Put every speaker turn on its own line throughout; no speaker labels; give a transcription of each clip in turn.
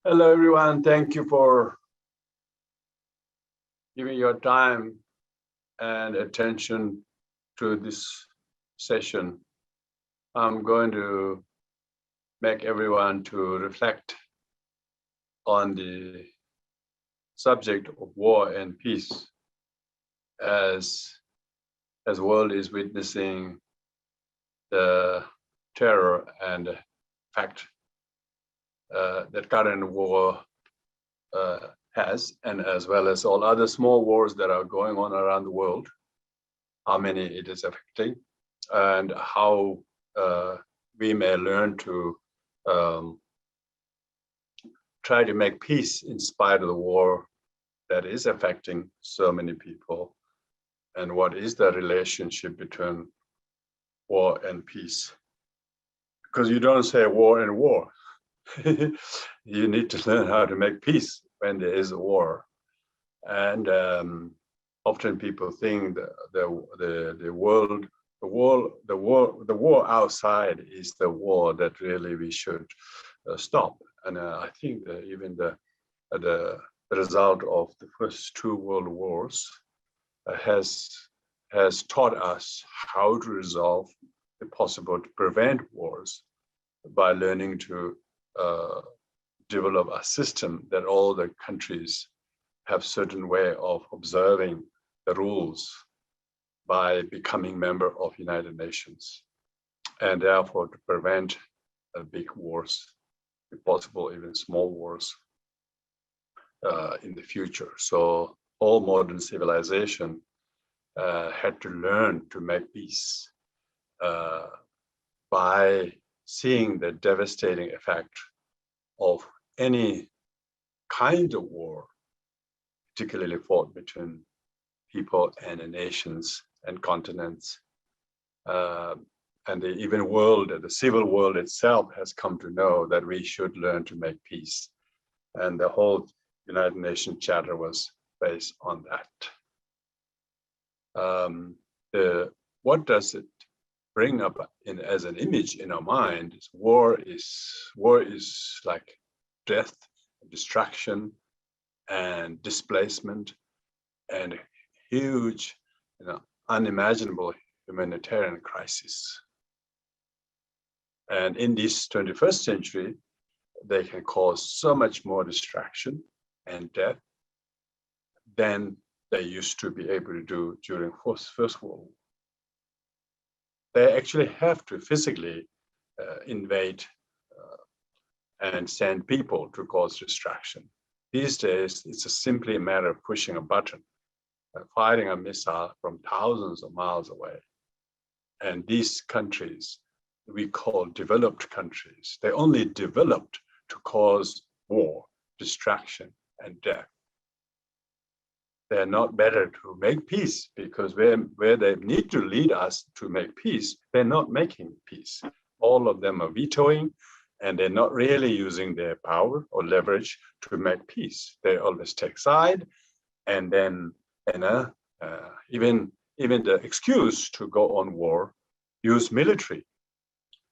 Hello, everyone. Thank you for giving your time and attention to this session. I'm going to make everyone to reflect on the subject of war and peace as the world is witnessing the terror and fact that current war has, and as well as all other small wars that are going on around the world, how many it is affecting, and how we may learn to try to make peace in spite of the war that is affecting so many people, and what is the relationship between war and peace. Because you don't say war and war. You need to learn how to make peace when there is a war. And often people think the war outside is the war that really we should stop. And I think that even the result of the first two world wars has taught us how to resolve, if possible, to prevent wars by learning to develop a system that all the countries have certain way of observing the rules by becoming member of United Nations, and therefore to prevent big wars, if possible, even small wars in the future. So all modern civilization had to learn to make peace by seeing the devastating effect of any kind of war, particularly fought between people and nations and continents. And the even world, the civil world itself has come to know that we should learn to make peace. And the whole United Nations Charter was based on that. What does it bring up as an image in our mind is war is like death, destruction, and displacement, and huge, unimaginable humanitarian crisis. And in this 21st century, they can cause so much more distraction and death than they used to be able to do during First World War. They actually have to physically invade and send people to cause distraction. These days, it's simply a matter of pushing a button, firing a missile from thousands of miles away. And these countries, we call developed countries, they only developed to cause war, distraction, and death. They're not better to make peace, because where they need to lead us to make peace, they're not making peace. All of them are vetoing, and they're not really using their power or leverage to make peace. They always take side, and then even the excuse to go on war, use military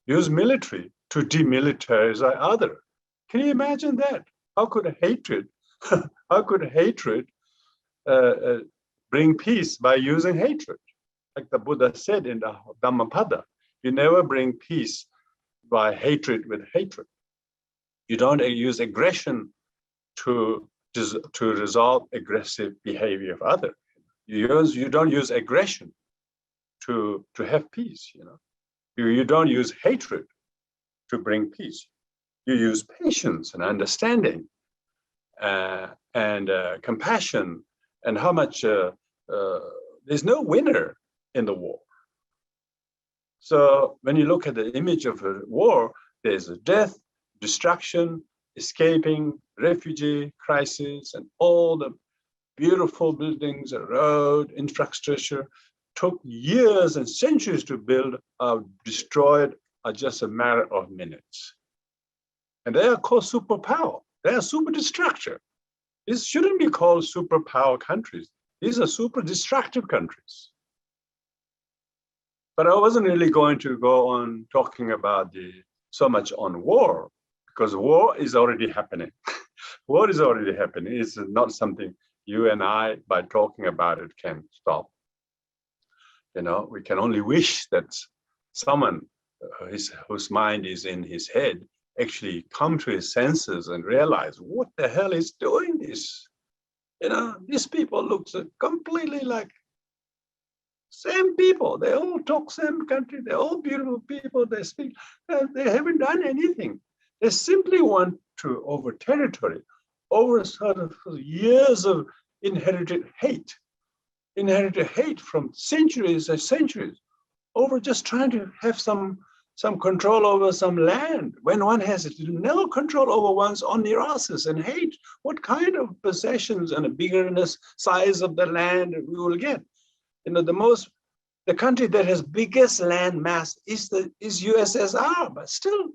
to demilitarize other. Can you imagine that? How could hatred bring peace by using hatred? Like the Buddha said in the Dhammapada, you never bring peace by hatred with hatred. You don't use aggression to resolve aggressive behavior of others. You don't use aggression to have peace. You don't use hatred to bring peace. You use patience and understanding and compassion, and how much there's no winner in the war. So when you look at the image of a war, there's a death, destruction, escaping, refugee crisis, and all the beautiful buildings, a road, infrastructure took years and centuries to build, are destroyed are just a matter of minutes. And they are called superpower. They are super destructive. These shouldn't be called superpower countries. These are super destructive countries. But I wasn't really going to go on talking about so much on war, because war is already happening. War is already happening. It's not something you and I, by talking about it, can stop. We can only wish that someone whose mind is in his head actually come to his senses and realize what the hell is doing this. These people look completely like same people. They all talk same country. They're all beautiful people. They speak. They haven't done anything. They simply want to, over territory, over sort of years of inherited hate from centuries and centuries, over just trying to have some control over some land, when one has no control over one's own neurosis and hate. What kind of possessions and a biggerness size of the land we will get? The country that has biggest land mass is USSR, but still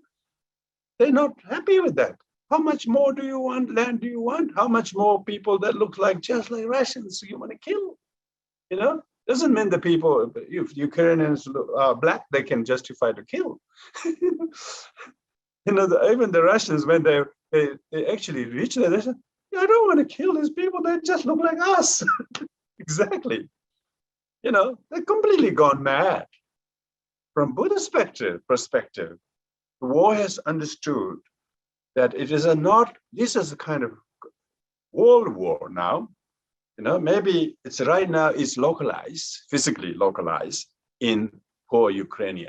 they're not happy with that. How much more do you want? Land do you want? How much more people that look like just like Russians you want to kill? Doesn't mean the people, if Ukrainians are black, they can justify to kill. Even the Russians, when they actually reach there, they say, I don't want to kill these people. They just look like us. Exactly. They're completely gone mad. From Buddhist perspective, the war has understood that it is this is a kind of world war now. Maybe it's right now it's localized, physically localized in poor Ukraine,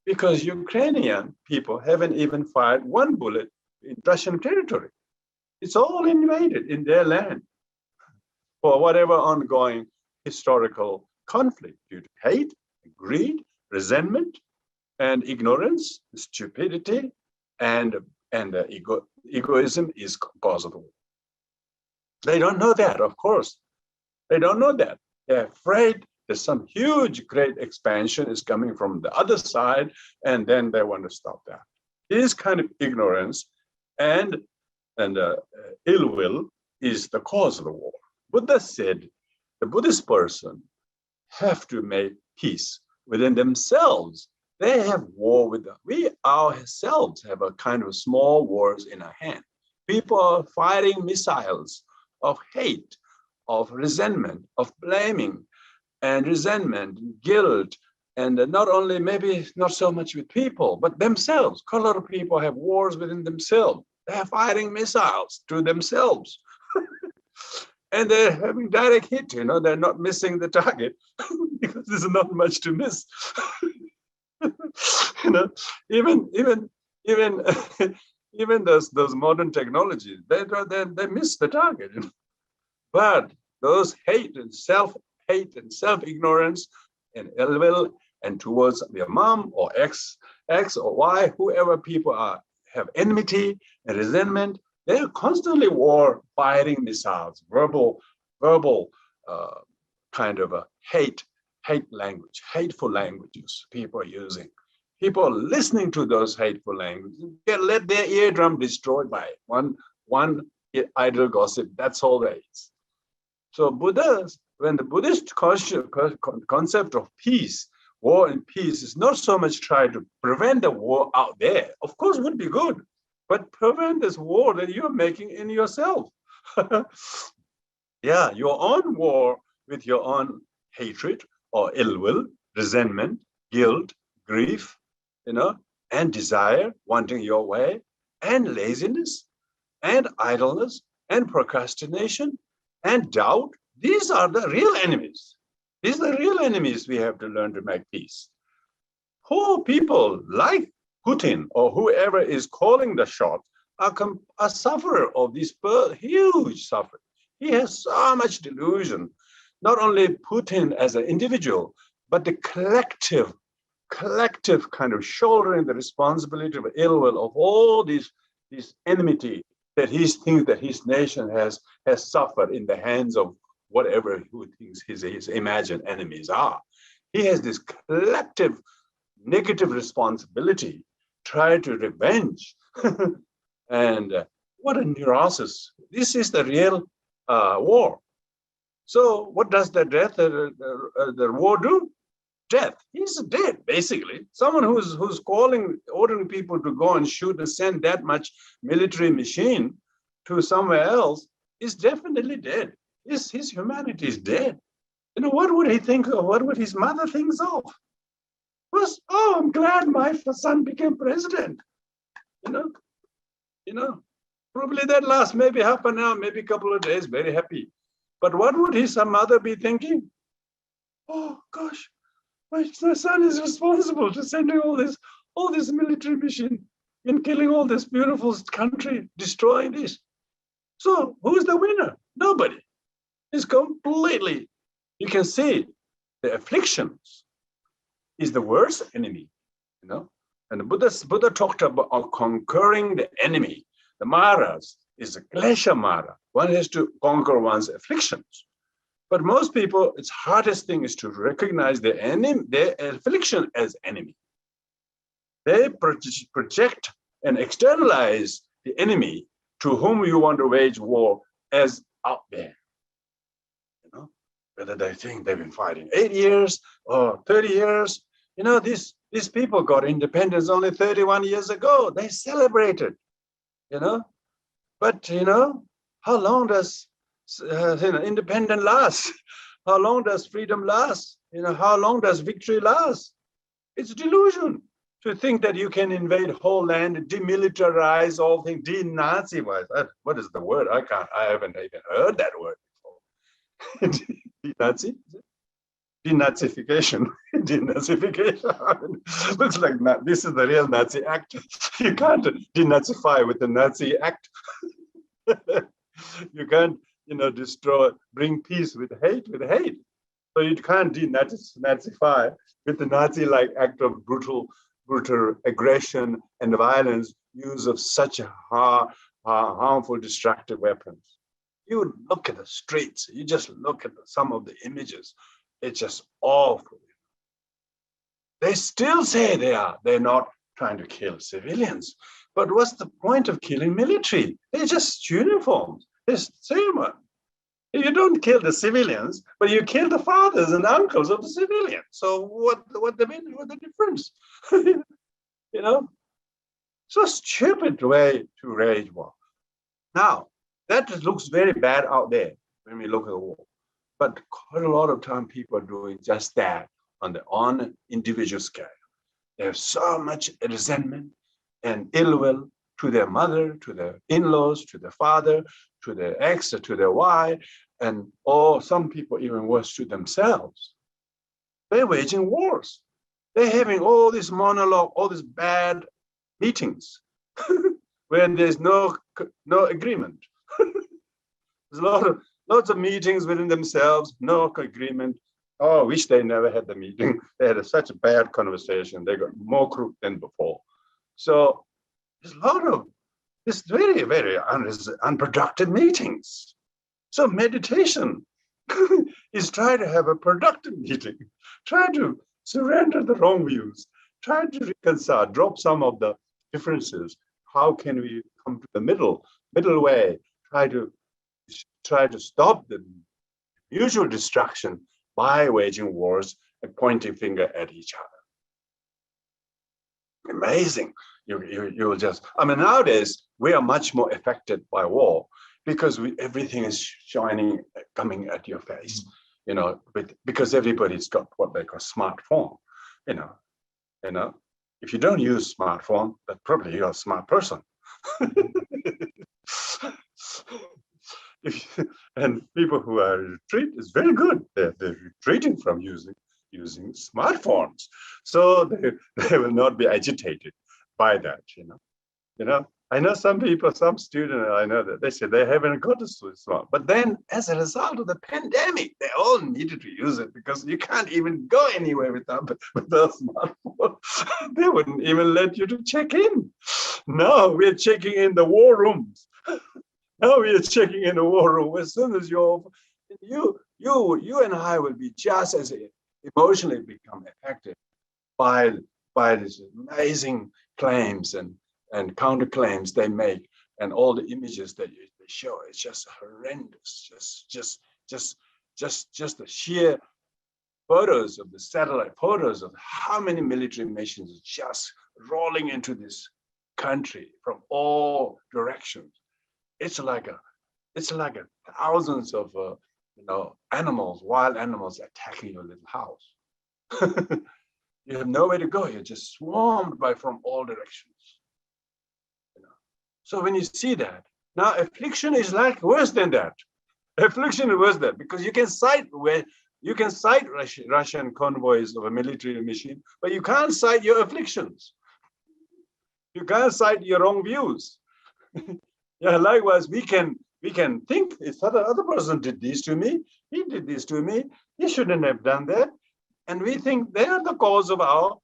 because Ukrainian people haven't even fired one bullet in Russian territory. It's all invaded in their land for whatever ongoing historical conflict due to hate, greed, resentment, and ignorance, stupidity, and egoism is cause of the war. They don't know that, of course. They don't know that. They're afraid there's some huge, great expansion is coming from the other side, and then they want to stop that. This kind of ignorance and ill will is the cause of the war. Buddha said the Buddhist person have to make peace within themselves. They have war with them. We ourselves have a kind of small wars in our hand. People are firing missiles of hate, of resentment, of blaming, and resentment, guilt, and not only maybe not so much with people, but themselves. A lot of people have wars within themselves. They're firing missiles to themselves. And they're having direct hit, they're not missing the target because there's not much to miss. Even those modern technologies, they miss the target. But those hate and self-hate and self-ignorance and ill will, and towards their mom or X or Y, whoever people have enmity and resentment, they're constantly firing missiles, verbal kind of a hate language, hateful languages people are using. People are listening to those hateful languages, they let their eardrum destroyed by it. One idle gossip, that's all there is. So when the Buddhist concept of peace, war and peace, is not so much try to prevent the war out there. Of course, would be good, but prevent this war that you're making in yourself. Yeah, your own war with your own hatred or ill will, resentment, guilt, grief, and desire, wanting your way, and laziness, and idleness, and procrastination, and doubt. These are the real enemies. These are the real enemies we have to learn to make peace. Poor people like Putin or whoever is calling the shot are sufferer of this huge suffering. He has so much delusion. Not only Putin as an individual, but the collective kind of shouldering the responsibility of ill will of all these enmity that he thinks that his nation has suffered in the hands of whatever who thinks his imagined enemies are. He has this collective negative responsibility, try to revenge. And what a neurosis. This is the real war. So what does the war do? Death. He's dead, basically. Someone who's ordering people to go and shoot and send that much military machine to somewhere else, is definitely dead. His humanity is dead. What would he think of? What would his mother think of? Was, oh, I'm glad my son became president. Probably that lasts maybe half an hour, maybe a couple of days, very happy. But what would his mother be thinking? Oh gosh, my son is responsible to sending all this military mission and killing all this beautiful country, destroying this. So who's the winner? Nobody. It's completely, you can see the afflictions is the worst enemy, And the Buddha talked about conquering the enemy. The maras is a klesha mara. One has to conquer one's afflictions. But most people, its hardest thing is to recognize their affliction as enemy. They project and externalize the enemy to whom you want to wage war as out there. Whether they think they've been fighting 8 years or 30 years. These people got independence only 31 years ago. They celebrated, But, how long does independence last? How long does freedom last? How long does victory last? It's delusion to think that you can invade whole land, demilitarize all things, denazify. What is the word? I haven't even heard that word before. Denazi? Denazification. Denazification. Looks like this is the real Nazi act. You can't denazify with the Nazi act. You can't, bring peace with hate. So you can't denazify with the Nazi-like act of brutal aggression and violence, use of such harmful, destructive weapons. You would look at the streets, you just look at some of the images, it's just awful. They still say they're not trying to kill civilians. But what's the point of killing military? They're just uniforms. They're same one. You don't kill the civilians, but you kill the fathers and uncles of the civilians. So what the difference? So stupid way to wage war. Now, that looks very bad out there when we look at the war. But quite a lot of time people are doing just that on individual scale. They have so much resentment and ill will to their mother, to their in-laws, to their father, to their ex, or to their wife, or some people even worse, to themselves. They're waging wars. They're having all this monologue, all these bad meetings when there's no agreement. There's lots of meetings within themselves, no agreement. Oh, I wish they never had the meeting. They had such a bad conversation. They got more crooked than before. So there's a lot of this very, very unproductive meetings. So meditation is try to have a productive meeting. Try to surrender the wrong views. Try to reconcile, drop some of the differences. How can we come to the middle way? Try to stop the mutual destruction by waging wars and pointing finger at each other. Amazing. You'll just, nowadays we are much more affected by war because everything is coming at your face, because everybody's got what they call smartphone, if you don't use smartphone, then probably you're a smart person. And people who are retreat is very good. They're retreating from using smartphones, so they will not be agitated by that. I know some people, some students, I know that they say they haven't got a smart, but then as a result of the pandemic, they all needed to use it because you can't even go anywhere without a smartphone. They wouldn't even let you to check in. No, we're checking in the war rooms. Now we are checking in the war room. As soon as you and I will be just as emotionally become affected by these amazing claims and counterclaims they make, and all the images that they show. It's just horrendous. Just the sheer photos of the satellite photos of how many military missions just rolling into this country from all directions. it's like thousands of animals, wild animals attacking your little house. You have nowhere to go. You're just swarmed from all directions. So when you see that, now affliction is like worse than that. Affliction is worse than that, because you can sight Russian convoys of a military machine, but you can't sight your afflictions. You can't sight your wrong views. Yeah, likewise, we can think this other person did this to me, he did this to me, he shouldn't have done that. And we think they are the cause of our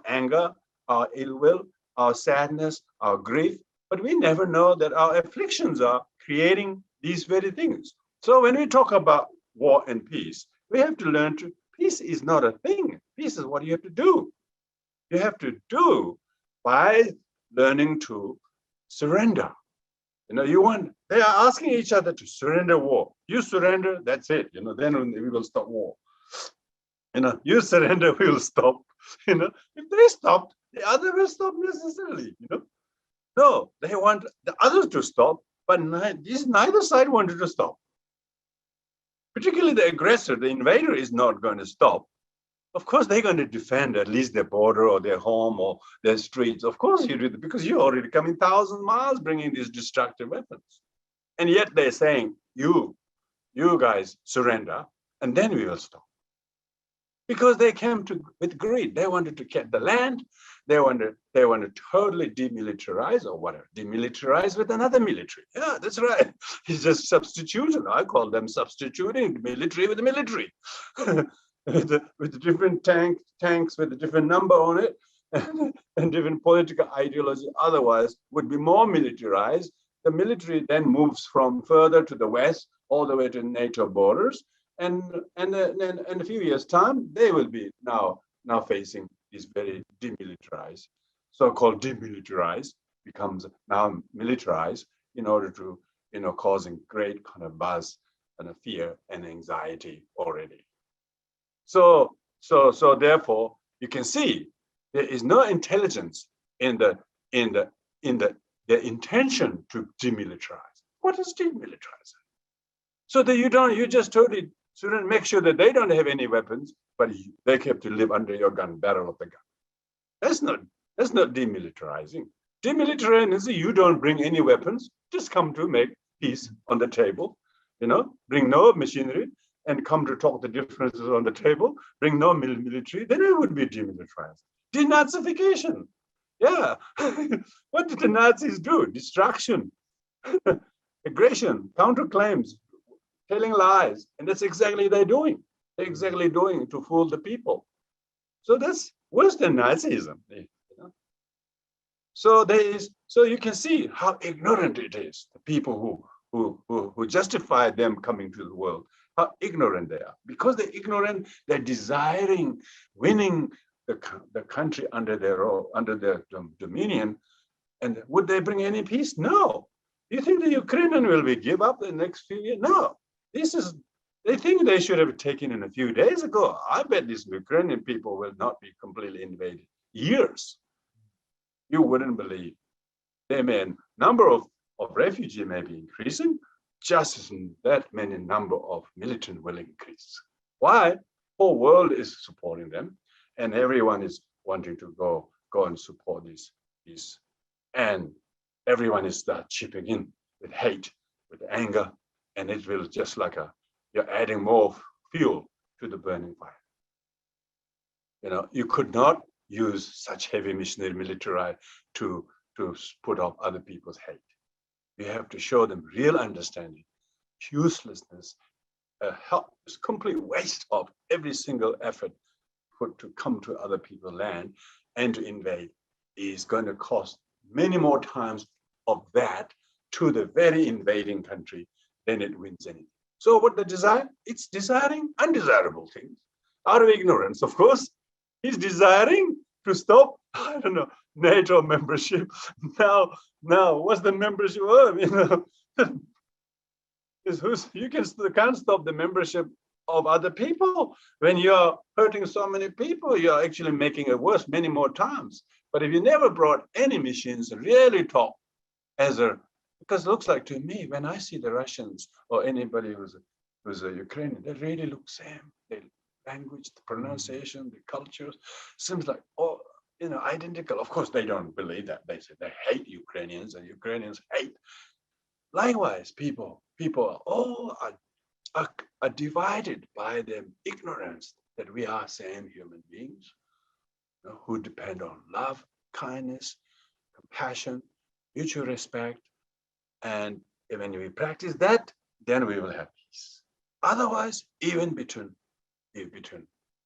anger, our ill will, our sadness, our grief. But we never know that our afflictions are creating these very things. So when we talk about war and peace, we have to learn peace is not a thing. Peace is what you have to do. You have to do by learning to surrender. They are asking each other to surrender war. You surrender, that's it. Then we will stop war. You surrender, we will stop. If they stop, the other will stop necessarily. No, they want the others to stop, but neither side wanted to stop. Particularly the aggressor, the invader, is not going to stop. Of course, they're going to defend at least their border or their home or their streets. Of course you do, because you're already coming 1,000 miles bringing these destructive weapons. And yet they're saying, you guys surrender, and then we will stop. Because they came with greed. They wanted to get the land. They want to totally demilitarize or whatever. Demilitarize with another military. Yeah, that's right. It's just substitution. I call them substituting military with the military. with different tanks with a different number on it and different political ideology. Otherwise, would be more militarized. The military then moves from further to the west, all the way to NATO borders. And in a few years' time, they will be now facing these very demilitarized, so-called demilitarized, becomes now militarized in order to, causing great kind of buzz and a fear and anxiety already. So therefore, you can see there is no intelligence in the intention to demilitarize. What is demilitarizing? So that you just totally shouldn't make sure that they don't have any weapons, but they have to live under your barrel of the gun. That's not demilitarizing. Demilitarizing is you don't bring any weapons, just come to make peace on the table, bring no machinery and come to talk the differences on the table, bring no military, then it would be demilitarized. Denazification. Yeah. What did the Nazis do? Destruction, aggression, counterclaims, telling lies. And that's exactly they're doing. They're exactly doing to fool the people. So that's worse than Nazism. So you can see how ignorant it is, the people who justify them coming to the world, how ignorant they are. Because they're ignorant, they're desiring winning the country under their dominion. And would they bring any peace? No. Do you think the Ukrainian will give up the next few years? No. They think they should have taken in a few days ago. I bet these Ukrainian people will not be completely invaded. Years. You wouldn't believe. Number of refugees may be increasing, just as that many number of militant will increase. Why? Whole world is supporting them, and everyone is wanting to go and support these, and everyone is start chipping in with hate, with anger, and it will just like you're adding more fuel to the burning fire. You could not use such heavy machinery, military, to put off other people's hate. You have to show them real understanding. Uselessness, helpless, complete waste of every single effort put to come to other people's land and to invade is going to cost many more times of that to the very invading country than it wins anything. So what the desire? It's desiring undesirable things out of ignorance, of course. He's desiring to stop, NATO membership. Now, what's the membership of? You can't stop the membership of other people. When you're hurting so many people, you're actually making it worse many more times. But if you never brought any machines, really talk as a Because it looks like to me, when I see the Russians or anybody who's a Ukrainian, they really look same. The language, the pronunciation, the cultures, seems like identical. Of course, they don't believe that. They say they hate Ukrainians and Ukrainians hate. Likewise, people are divided by the ignorance that we are same human beings, who depend on love, kindness, compassion, mutual respect. And when we practice that, then we will have peace. Otherwise, even between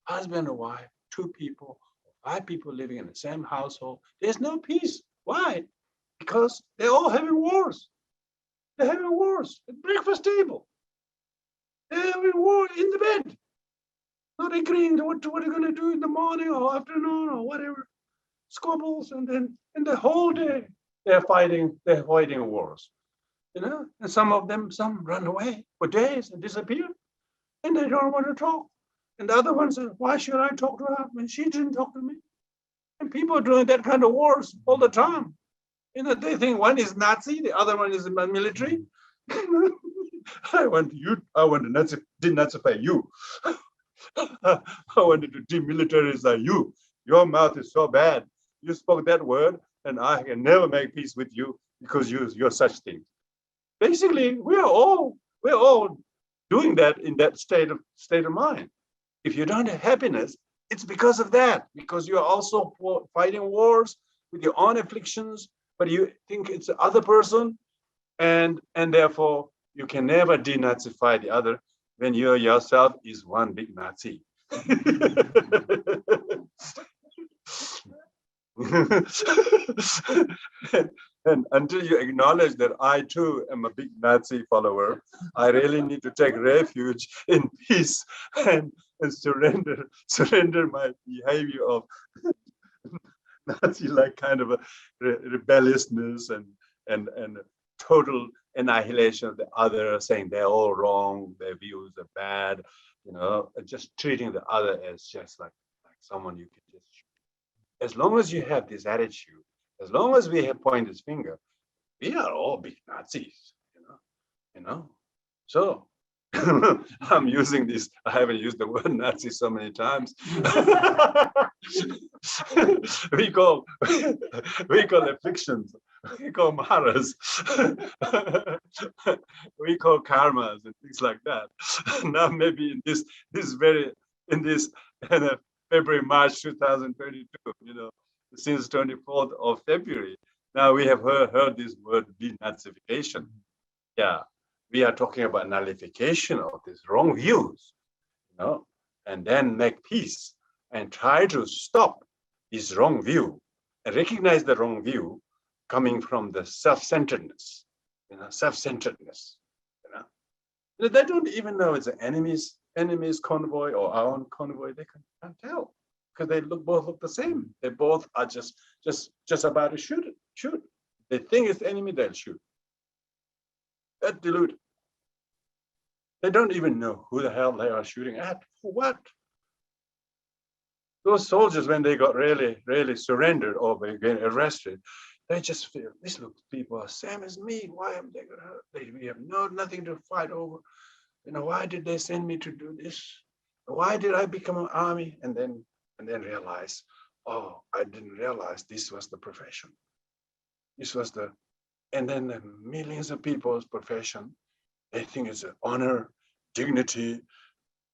husband and wife, 2 people, 5 people living in the same household, there's no peace. Why? Because they're all having wars. They're having wars at breakfast table. They're having war in the bed. Not agreeing to what they're going to do in the morning or afternoon or whatever. Squabbles, and then in the whole day they're fighting wars. And some run away for days and disappear, and they don't want to talk. And the other ones say, why should I talk to her when she didn't talk to me? And people are doing that kind of wars all the time. They think one is Nazi, the other one is military. I want to denazify you. I wanted to demilitarize you. Your mouth is so bad. You spoke that word, and I can never make peace with you because you're such things. Basically, we're all doing that in that state of mind. If you don't have happiness, it's because of that. Because you're also fighting wars with your own afflictions, but you think it's the other person, and therefore you can never denazify the other when you yourself is one big Nazi. And until you acknowledge that I too am a big Nazi follower, I really need to take refuge in peace and surrender my behavior of Nazi-like kind of a rebelliousness and total annihilation of the other, saying they're all wrong, their views are bad, just treating the other as just like someone you can just shoot. As long as you have this attitude, as long as we have pointed finger, we are all big Nazis, So I'm using this. I haven't used the word Nazi so many times. we call afflictions. We call maras. We call karmas and things like that. Now maybe in this February, March 2022, since 24th of February, now we have heard this word denazification. Yeah, we are talking about nullification of these wrong views, and then make peace and try to stop this wrong view and recognize the wrong view coming from the self-centeredness, They don't even know it's an enemy's convoy or our own convoy. They can't tell because they both look the same. They both are just about to shoot. They think it's the enemy, they'll shoot. That's deluded. They don't even know who the hell they are shooting at. For what? Those soldiers, when they got really, really surrendered or they get arrested, they just feel, people are same as me. Why am they gonna hurt? We have nothing to fight over. Why did they send me to do this? Why did I become an army? And then realize, oh, I didn't realize this was the profession. And then the millions of people's profession, they think it's an honor, dignity,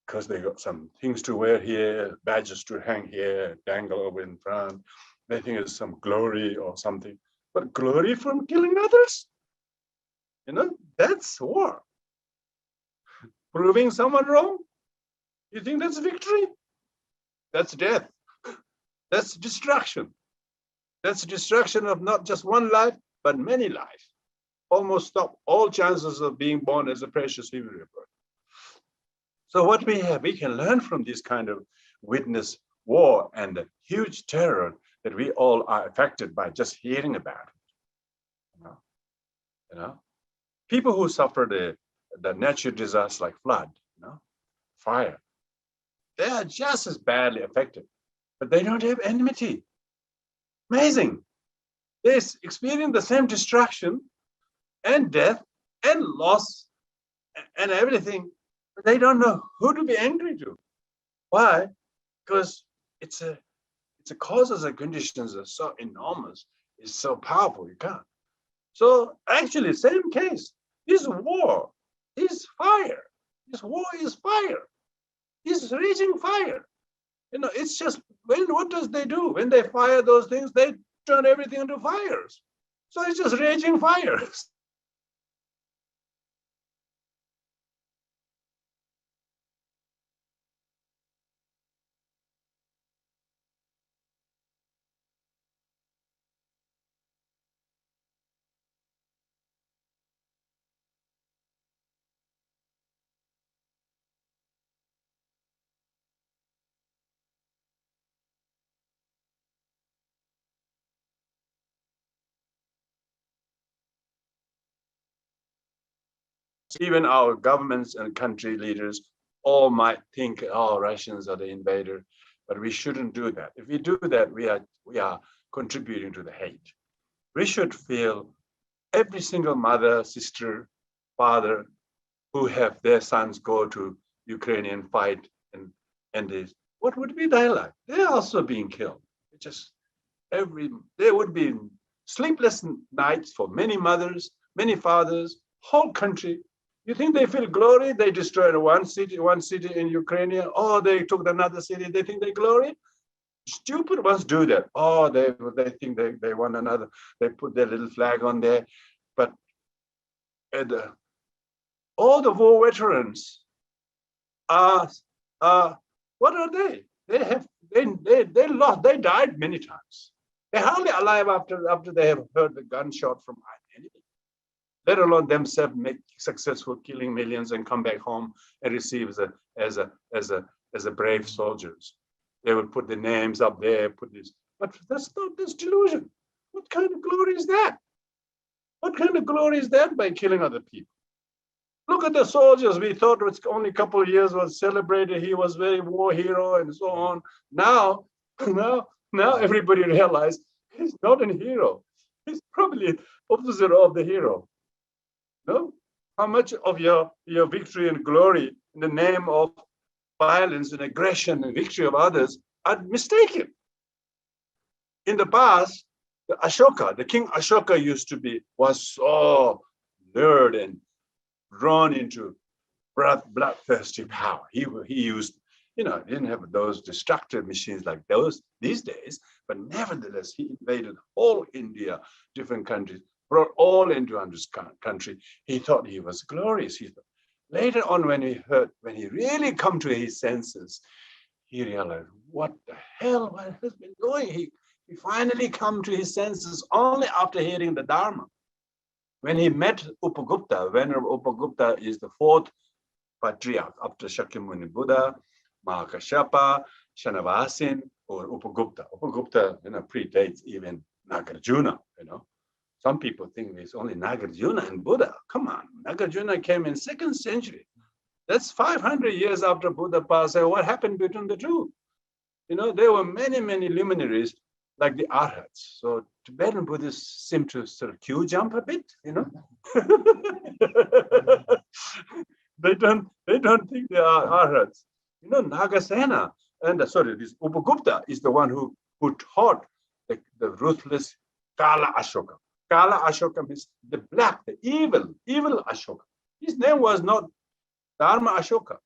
because they got some things to wear here, badges to hang here, dangle over in front. They think it's some glory or something. But glory from killing others? That's war. Proving someone wrong? You think that's victory? That's death. That's destruction. That's destruction of not just one life, but many lives. Almost stop all chances of being born as a precious human rebirth. So what we can learn from this kind of witness war and the huge terror that we all are affected by just hearing about it. People who suffer the natural disasters like flood, fire, they are just as badly affected, but they don't have enmity. Amazing. They experience the same destruction, and death and loss and everything. But they don't know who to be angry to. Why? Because it's a causes and conditions are so enormous. It's so powerful. You can't. So actually, same case. This war is fire. This war is fire. It's raging fire. It's just what does they do? When they fire those things, they turn everything into fires. So it's just raging fires. Even our governments and country leaders all might think, oh, Russians are the invader, but we shouldn't do that. If we do that, we are contributing to the hate. We should feel every single mother, sister, father who have their sons go to Ukrainian fight and this, what would be their life? They're also being killed. There would be sleepless nights for many mothers, many fathers, whole country. You think they feel glory? They destroyed one city in Ukraine. Oh, they took another city. They think they glory? Stupid ones do that. Oh, they think they want another. They put their little flag on there. But all the war veterans are what are they? They lost. They died many times. They're hardly alive after they have heard the gunshot from an enemy, let alone themselves make successful killing millions and come back home and receive as a brave soldiers. They would put the names up there, put this, but that's not this delusion. What kind of glory is that? What kind of glory is that by killing other people? Look at the soldiers. We thought it was only a couple of years was celebrated. He was very war hero and so on. Now everybody realized he's not a hero. He's probably opposite of the hero. No? How much of your victory and glory in the name of violence and aggression and victory of others are mistaken. In the past, the King Ashoka was so lured and drawn into bloodthirsty power. He used, didn't have those destructive machines like those these days, but nevertheless, he invaded all India, different countries, brought all into his country. He thought he was glorious. Later on, when he really come to his senses, he realized, what the hell, what has been doing? He finally come to his senses only after hearing the Dharma. When he met Upagupta, Venerable Upagupta is the fourth patriarch after Shakyamuni Buddha, Mahakashyapa, Shanavasin, or Upagupta. Upagupta, predates even Nagarjuna, Some people think it's only Nagarjuna and Buddha. Come on, Nagarjuna came in 2nd century. That's 500 years after Buddha passed. What happened between the two? There were many, many luminaries like the arhats. So Tibetan Buddhists seem to sort of queue jump a bit, They don't think they are arhats. Nagasena this Upagupta is the one who taught the ruthless Kala Ashoka. Kala Ashoka means the black, the evil Ashoka. His name was not Dharma Ashoka.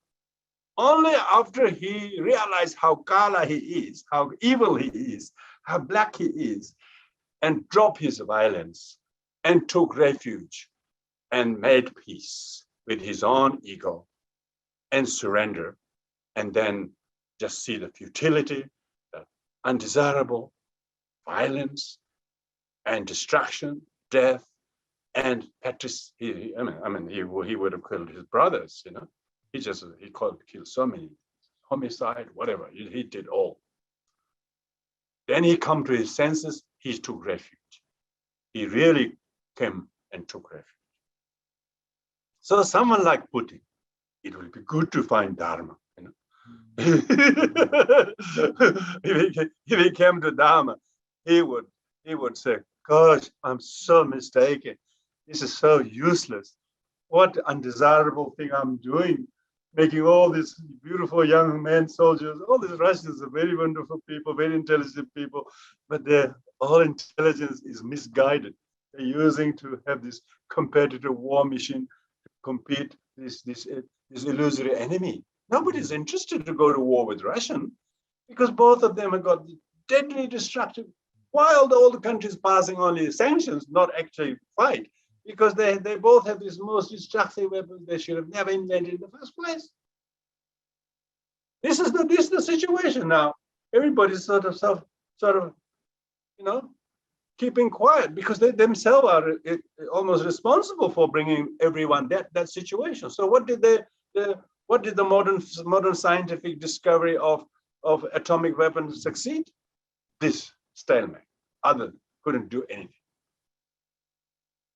Only after he realized how Kala he is, how evil he is, how black he is, and dropped his violence and took refuge and made peace with his own ego and surrender, and then just see the futility, the undesirable violence and destruction, death, and he would have killed his brothers, He killed so many, homicide, whatever. He did all. Then he come to his senses. He took refuge. He really came and took refuge. So someone like Putin, it will be good to find Dharma. If he came to Dharma, he would say, "Gosh, I'm so mistaken. this is so useless. What undesirable thing I'm doing, making all these beautiful young men soldiers. All these Russians are very wonderful people, very intelligent people, but their all intelligence is misguided. They're using to have this competitive war machine to compete this illusory enemy. Nobody's interested to go to war with Russian because both of them have got deadly destructive, while all the countries passing only sanctions, not actually fight, because they both have these most destructive weapons they should have never invented in the first place. This is the situation now. Everybody's sort of, keeping quiet because they themselves are almost responsible for bringing everyone that situation. So what did the modern scientific discovery of atomic weapons succeed? This stalemate. Others couldn't do anything.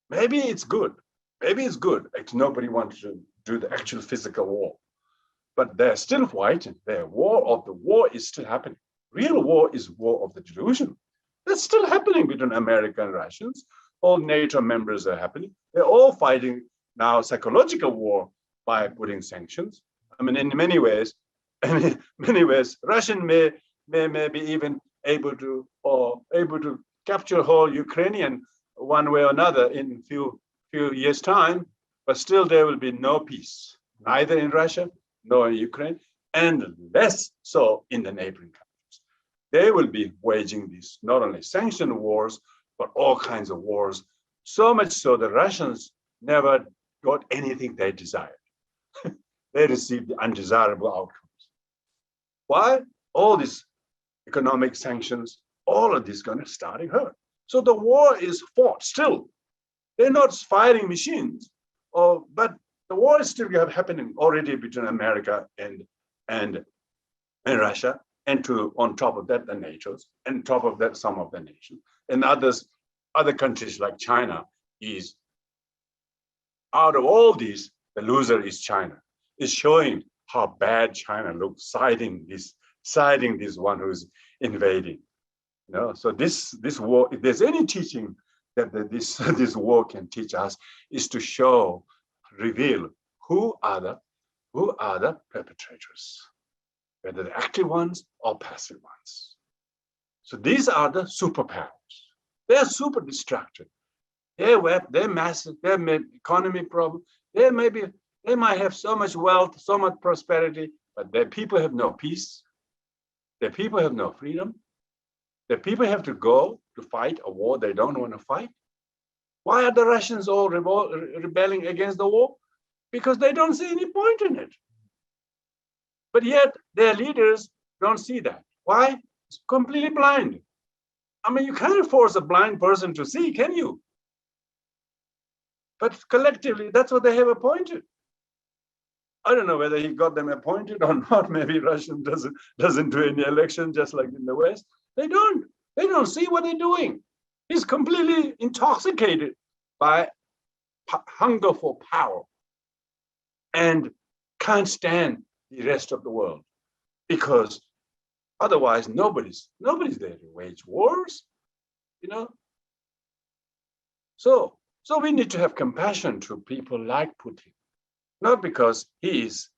Maybe it's good. Maybe it's good. Nobody wants to do the actual physical war. But they're still fighting. The war is still happening. Real war is war of the delusion. That's still happening between America and Russians. All NATO members are happening. They're all fighting now psychological war by putting sanctions. I mean, in many ways, Russian may be even able to capture whole Ukrainian one way or another in few years' time, but still there will be no peace, neither in Russia nor in Ukraine, and less so in the neighboring countries. They will be waging these not only sanction wars, but all kinds of wars, so much so the Russians never got anything they desired. They received the undesirable outcomes. Why? All these economic sanctions, all of this is going to start hurt. So the war is fought still. They're not firing machines, but the war is still happening already between America and Russia, and on top of that the NATO's, and on top of that some of the nations, and other countries like China is out of all these, the loser is China. Is showing how bad China looks, siding this one who's invading. So this war, if there's any teaching that this war can teach us, is to reveal who are the perpetrators, whether the active ones or passive ones. So these are the superpowers. They're super destructive. They're massive. They're economy problem. They might have so much wealth, so much prosperity, but their people have no peace. Their people have no freedom. Their people have to go to fight a war they don't want to fight. Why are the Russians all rebelling against the war? Because they don't see any point in it. But yet their leaders don't see that. Why? It's completely blind. I mean, you can't force a blind person to see, can you? But collectively, that's what they have appointed. I don't know whether he got them appointed or not. Maybe Russian doesn't do any election, just like in the West. They don't see what they're doing. He's completely intoxicated by hunger for power and can't stand the rest of the world, because otherwise nobody's there to wage wars, So we need to have compassion to people like Putin, not because he is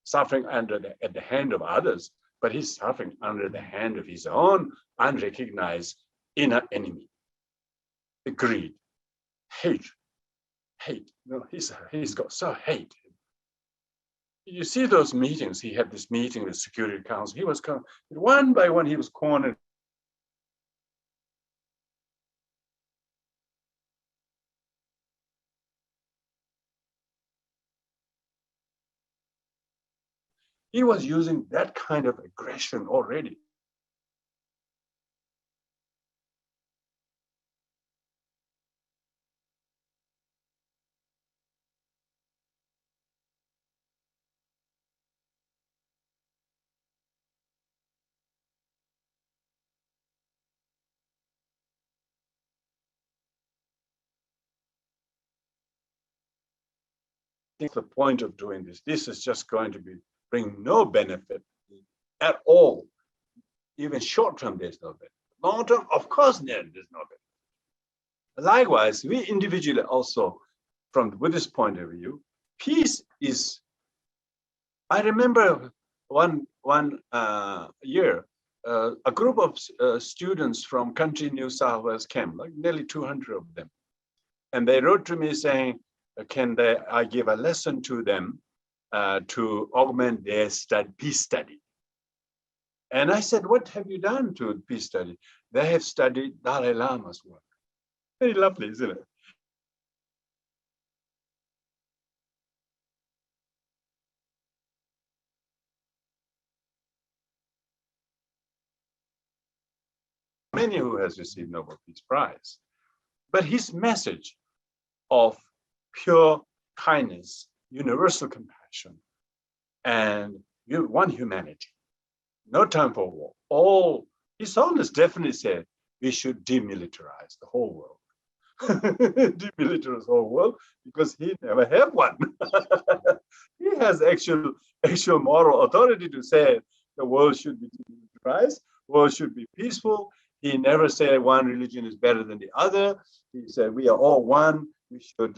suffering at the hand of others, but he's suffering under the hand of his own unrecognized inner enemy, the greed, hate. He's got so hate. You see those meetings. He had this meeting with Security Council. He was one by one. He was cornered. He was using that kind of aggression already. I think the point of doing this is just going to bring no benefit at all. Even short term, there's no benefit. Long term, of course, there's no benefit. Likewise, we individually also, from the Buddhist point of view, peace is. I remember one year, a group of students from country New South Wales came, like nearly 200 of them, and they wrote to me saying, "Can I give a lesson to them to augment their peace study?" And I said, "What have you done to peace study?" They have studied Dalai Lama's work. Very lovely, isn't it? Many who has received Nobel Peace Prize. But his message of pure kindness, universal compassion, and one humanity, no time for war. His Holiness definitely said we should demilitarize the whole world. Demilitarize the whole world because he never had one. He has actual moral authority to say the world should be demilitarized, world should be peaceful. He never said one religion is better than the other. He said we are all one. We should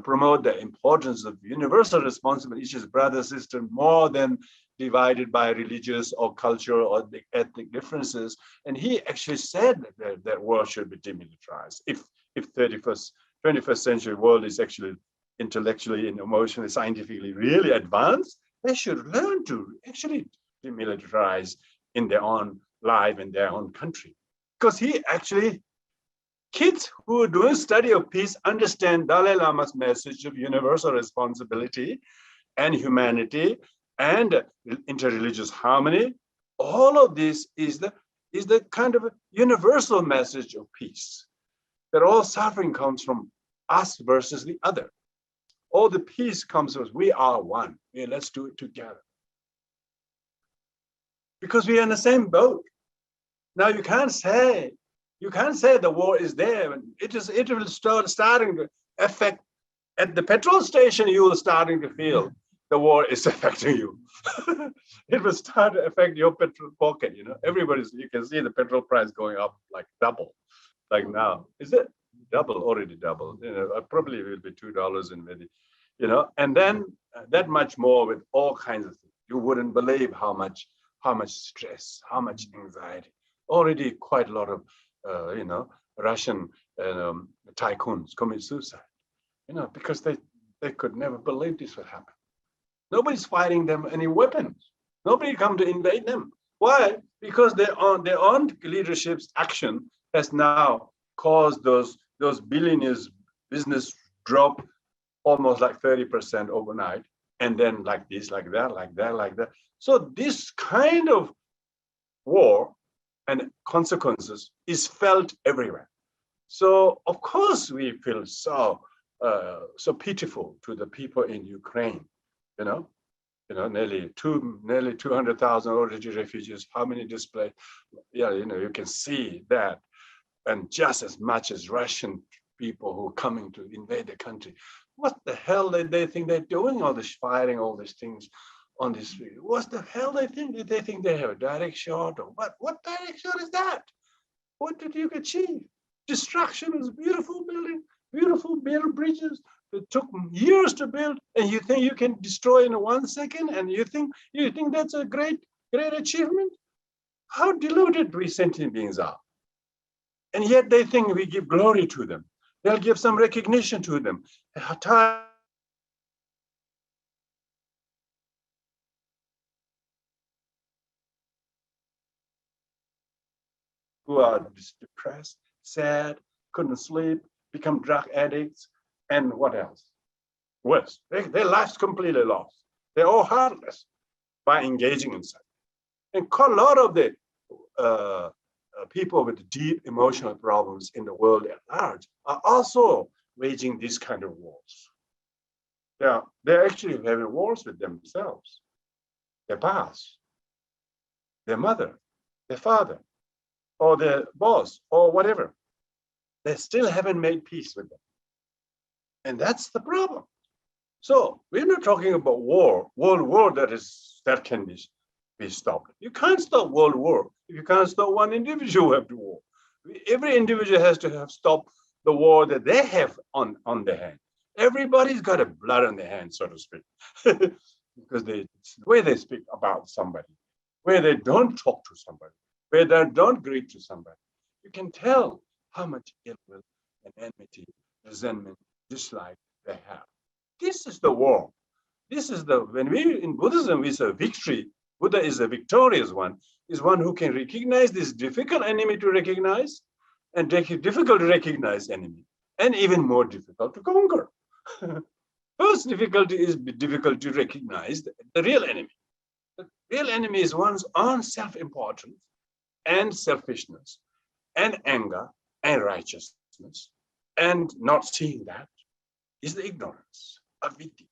promote the importance of universal responsibility, each is brother, sister, more than divided by religious or cultural or ethnic differences. And he actually said that world should be demilitarized. If 21st century world is actually intellectually and emotionally, scientifically really advanced, they should learn to actually demilitarize in their own life in their own country. Because he actually, kids who are doing study of peace understand Dalai Lama's message of universal responsibility and humanity and interreligious harmony. All of this is the kind of universal message of peace. That all suffering comes from us versus the other. All the peace comes from us. We are one. Yeah, let's do it together. Because we are in the same boat. Now you can't say the war is there. It will starting to affect at the petrol station. You will starting to feel the war is affecting you. It will start to affect your petrol pocket. You can see the petrol price going up like double. Like now, is it double? Already double. Probably will be $2 in maybe. And then that much more with all kinds of things. You wouldn't believe how much stress, how much anxiety. Already quite a lot of Russian tycoons commit suicide, because they could never believe this would happen. Nobody's fighting them any weapons. Nobody come to invade them. Why? Because their own leadership's action has now caused those billionaires' business drop almost like 30% overnight, and then like this, like that, like that, like that. So this kind of war and consequences is felt everywhere. So of course we feel so pitiful to the people in Ukraine. Nearly 200,000 already refugees. How many displaced? Yeah, you can see that, and just as much as Russian people who are coming to invade the country. What the hell did they think they're doing? All this fighting, all these things on this street. What the hell they think? Did they think they have a direct shot or what? What direct shot is that? What did you achieve? Destruction of beautiful building, beautiful bridges that took years to build, and you think you can destroy in 1 second, and you think that's a great achievement? How deluded we sentient beings are. And yet they think we give glory to them. They'll give some recognition to them. Who are depressed, sad, couldn't sleep, become drug addicts, and what else? Worse, their lives completely lost. They're all heartless by engaging in such. And quite a lot of the people with deep emotional problems in the world at large are also waging these kind of wars. They're actually having wars with themselves, their past, their mother, their father, or their boss, or whatever. They still haven't made peace with them. And that's the problem. So we're not talking about world war that can be stopped. You can't stop world war if you can't stop one individual who have to war. Every individual has to have stopped the war that they have on their hand. Everybody's got a blood on their hand, so to speak, because the way they speak about somebody, where they don't talk to somebody, where they don't greet to somebody, you can tell how much ill will and enmity, resentment, dislike they have. This is the war. This is when we in Buddhism we say victory. Buddha is a victorious one, is one who can recognize this difficult enemy to recognize and difficult to recognize enemy, and even more difficult to conquer. First difficulty is difficult to recognize the real enemy. The real enemy is one's own self-importance and selfishness and anger and righteousness, and not seeing that is the ignorance of vidya.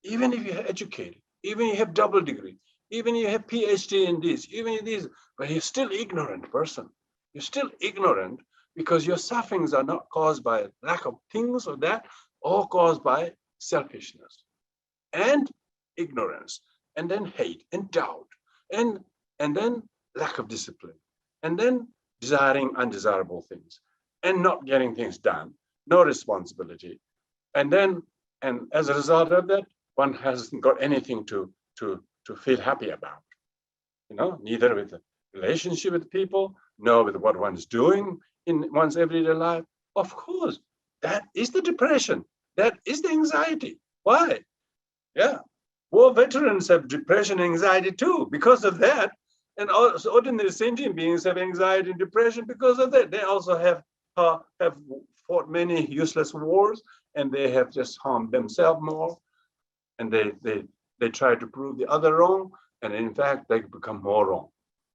Even if you're educated, even if you have double degree, even if you have PhD in this, even in this, but you're still ignorant person. You're still ignorant because your sufferings are not caused by lack of things or that, or caused by selfishness and ignorance, and then hate and doubt, and then lack of discipline, and then desiring undesirable things, and not getting things done, no responsibility, and as a result of that, one hasn't got anything to feel happy about, neither with the relationship with people, nor with what one's doing in one's everyday life. Of course, that is the depression. That is the anxiety. Why? Yeah. War veterans have depression, anxiety too, because of that. And also ordinary sentient beings have anxiety and depression because of that. They also have fought many useless wars, and they have just harmed themselves more. And they try to prove the other wrong, and in fact, they become more wrong.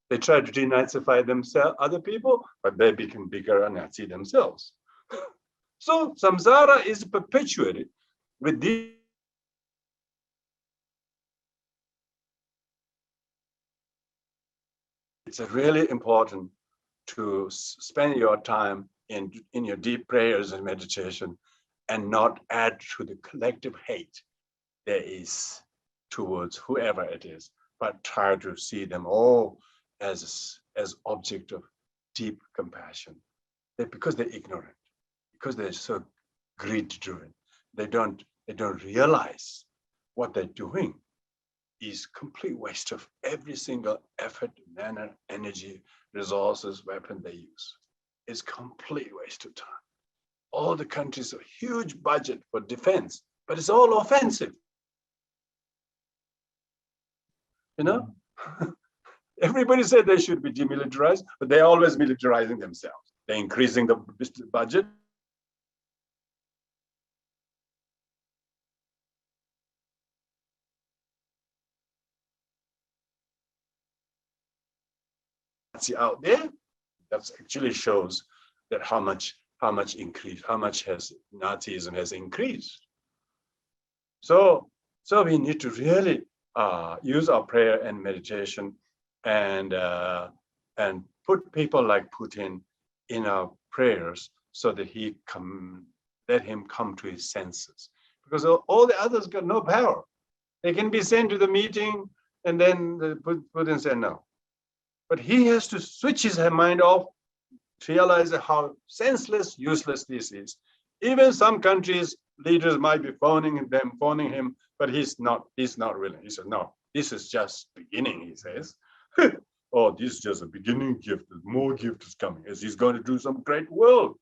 They try to denazify themselves, other people, but they become bigger Nazi themselves. So samsara is perpetuated with these. It's really important to spend your time in your deep prayers and meditation, and not add to the collective hate there is towards whoever it is, but try to see them all as object of deep compassion. Because they're ignorant, because they're so greed-driven, they don't realize what they're doing is complete waste of every single effort, manner, energy, resources, weapon they use. It's complete waste of time. All the countries have a huge budget for defense, but it's all offensive. Everybody said they should be demilitarized, but they're always militarizing themselves. They're increasing the budget. See out there, that actually shows that how much has Nazism has increased. So we need to really use our prayer and meditation, and put people like Putin in our prayers, so that let him come to his senses, because all the others got no power. They can be sent to the meeting, and then Putin said no. But he has to switch his mind off, realize how senseless, useless this is. Even some countries' leaders might be phoning him, but he's not willing. He said, no, this is just beginning, he says. Oh, this is just a beginning gift. More gift is coming, as he's going to do some great world.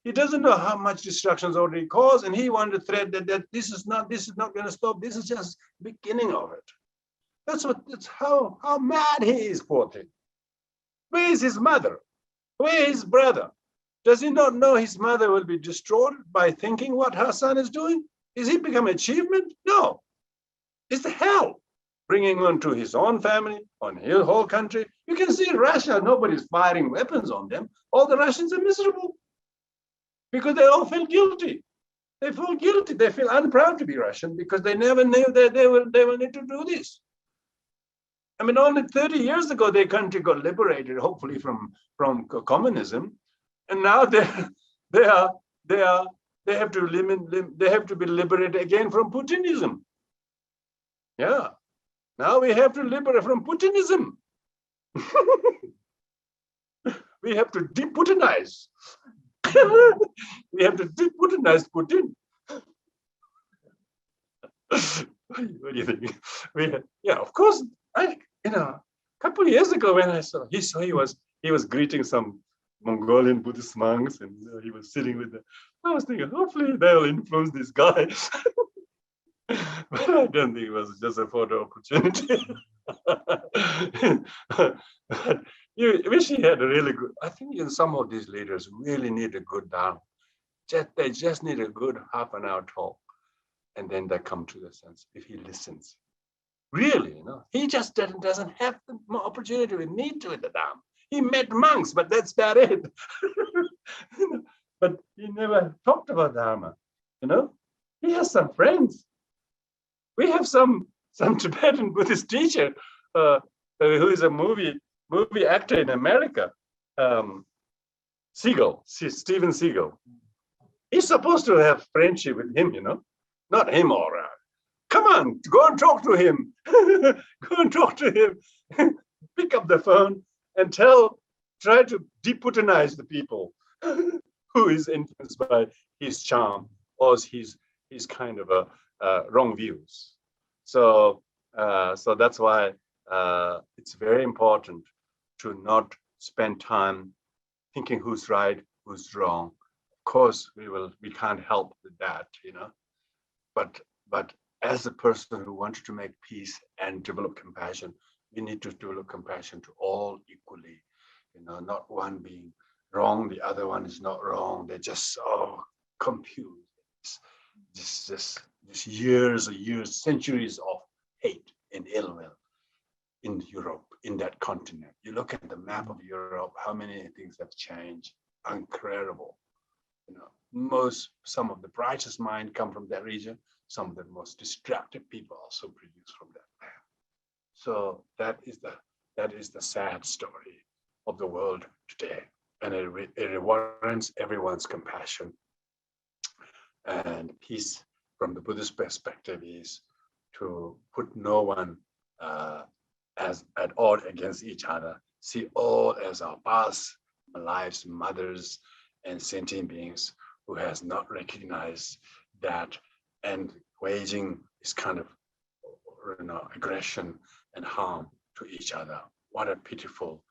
He doesn't know how much destruction is already caused, and he wanted to thread that this is not going to stop. This is just beginning of it. That's how mad he is, poor thing. Where is his mother? Where is his brother? Does he not know his mother will be destroyed by thinking what her son is doing? Is he become achievement? No. It's the hell bringing on to his own family, on his whole country. You can see in Russia, nobody's firing weapons on them. All the Russians are miserable because they all feel guilty. They feel guilty. They feel unproud to be Russian because they never knew that they will need to do this. I mean, only 30 years ago, their country got liberated, hopefully from communism, and now they have to be liberated again from Putinism. Yeah, now we have to liberate from Putinism. we have to de-Putinize. We have to de-Putinize Putin. What do you think? Yeah, of course. A couple of years ago when I saw he was greeting some Mongolian Buddhist monks, and he was sitting with them. I was thinking, hopefully they'll influence this guy. But I don't think it was just a photo opportunity. But you wish he had a really good. I think some of these leaders really need a good Dharma. They just need a good half an hour talk, and then they come to the sense if he listens. Really, he just doesn't have the opportunity to meet with the Dharma. He met monks, but that's about it. But he never talked about Dharma. He has some friends. We have some Tibetan Buddhist teacher who is a movie actor in America, Steven Seagal. He's supposed to have friendship with him, not him all right. Come on, go and talk to him. Go and talk to him. Pick up the phone and try to de-Putinize the people who is influenced by his charm or his kind of wrong views. So that's why it's very important to not spend time thinking who's right, who's wrong. Of course, we can't help with that, but as a person who wants to make peace and develop compassion, we need to develop compassion to all equally, not one being wrong, the other one is not wrong. They're just so confused. This years, centuries of hate and ill will in Europe, in that continent. You look at the map of Europe, how many things have changed. Incredible. Some of the brightest minds come from that region. Some of the most destructive people also produce from that land. So that is the sad story of the world today, and it warrants everyone's compassion. And peace from the Buddhist perspective is to put no one as at odds against each other. See all as our past lives, mothers, and sentient beings who has not recognized that, and waging this kind of aggression and harm to each other. What a pitiful.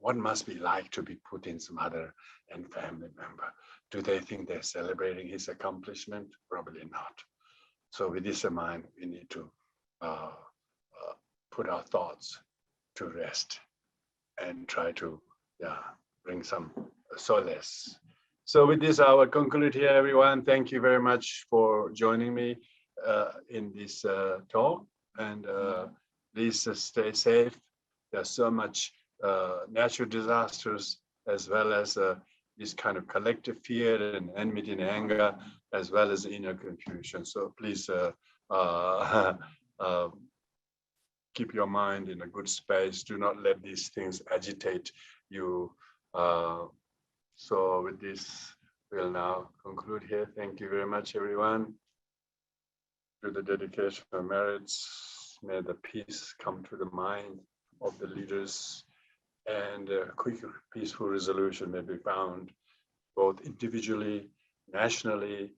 What must be like to be Putin's mother and family member? Do they think they're celebrating his accomplishment? Probably not. So with this in mind, we need to put our thoughts to rest and try to bring some solace. So with this, I will conclude here, everyone. Thank you very much for joining me in this talk. And please stay safe. There's so much natural disasters, as well as this kind of collective fear and enmity and anger, as well as inner confusion. So please keep your mind in a good space. Do not let these things agitate you. So with this, we'll now conclude here. Thank you very much, everyone. To the dedication of merits, may the peace come to the mind of the leaders, and a quick, peaceful resolution may be found both individually, nationally,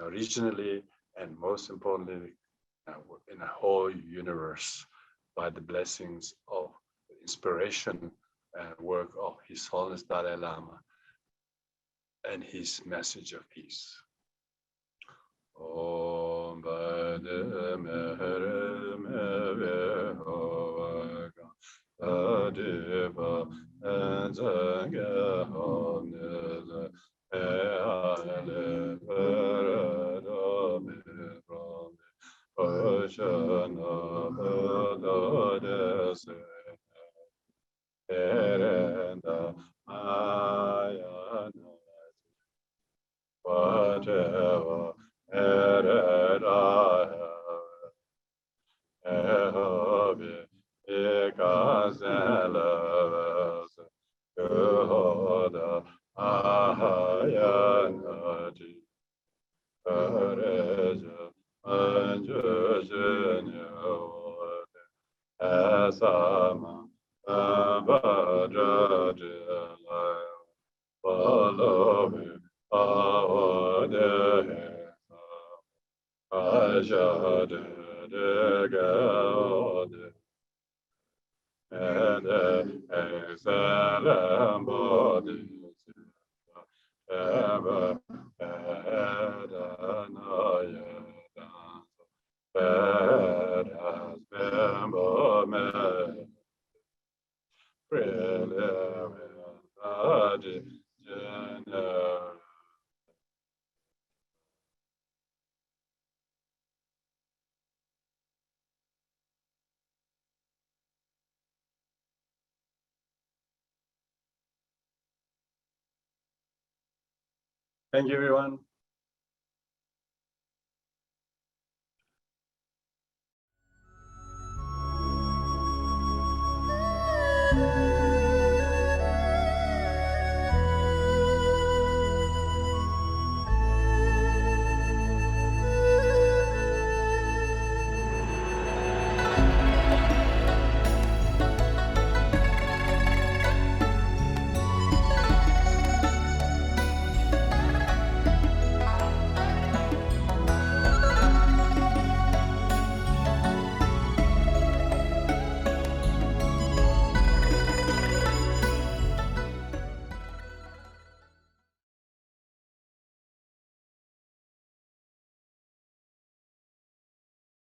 regionally, and most importantly, in a whole universe, by the blessings of the inspiration and work of His Holiness Dalai Lama and his message of peace. Om Bade Mere Mere Hovaga Adeva Anzaga Honeza Eale Verada Mirame Oshana Badadese Erenda Ayana whatever Asama Thank you, everyone.